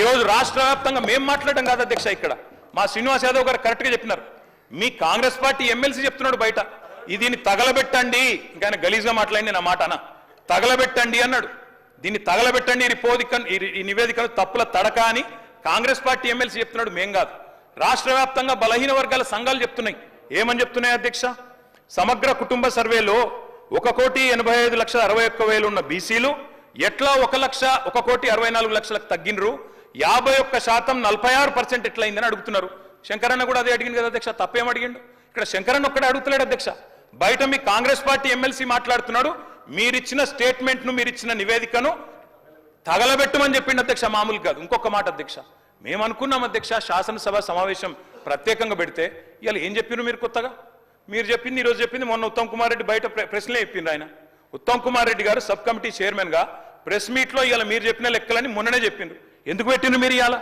ఈరోజు రాష్ట్ర వ్యాప్తంగా మేము మాట్లాడడం కాదు అధ్యక్ష, ఇక్కడ మా శ్రీనివాస్ యాదవ్ గారు కరెక్ట్గా చెప్పినారు. మీ కాంగ్రెస్ పార్టీ ఎమ్మెల్సీ చెప్తున్నాడు బయట, దీన్ని తగలబెట్టండి, ఇంకా గలీజ్గా మాట్లాడి నా మాట అన్న, తగలబెట్టండి అన్నాడు. దీన్ని తగలబెట్టండి ఈ నివేదికను తప్పుల తడక అని కాంగ్రెస్ పార్టీ ఎమ్మెల్సీ చెప్తున్నాడు, మేం కాదు. రాష్ట్ర వ్యాప్తంగా బలహీన వర్గాల సంఘాలు చెప్తున్నాయి. ఏమని చెప్తున్నాయి అధ్యక్ష? సమగ్ర కుటుంబ సర్వేలో 1,85,61,000 ఉన్న బీసీలు ఎట్లా 1,64,64,00,000 తగ్గినరు, 51% 46% ఎట్లయిందని అడుగుతున్నారు. శంకరన్న కూడా అదే అడిగింది కదా అధ్యక్ష, తప్పేం అడిగిండు? ఇక్కడ శంకరన్న ఒక్కడే అడుగుతలేడు అధ్యక్ష, బయట మీ కాంగ్రెస్ పార్టీ ఎమ్మెల్సీ మాట్లాడుతున్నాడు, మీరిచ్చిన స్టేట్మెంట్ను మీరిచ్చిన నివేదికను తగలబెట్టమని చెప్పిండు అధ్యక్ష, మామూలు కాదు. ఇంకొక మాట అధ్యక్ష, మేము అనుకున్నాం అధ్యక్ష శాసనసభ సమావేశం ప్రత్యేకంగా పెడితే, ఇవాళ ఏం చెప్పినారు మీరు కొత్తగా? మీరు చెప్పింది ఈరోజు చెప్పింది మొన్న ఉత్తమ్ కుమార్ రెడ్డి బయట ప్రెస్లే చెప్పింది. ఆయన ఉత్తమ్ కుమార్ రెడ్డి గారు సబ్ కమిటీ చైర్మన్గా ప్రెస్ మీట్లో ఇవాళ మీరు చెప్పిన లెక్కలని మొన్ననే చెప్పిండ్రు. ఎందుకు పెట్టిండ్రు మీరు ఇవాళ?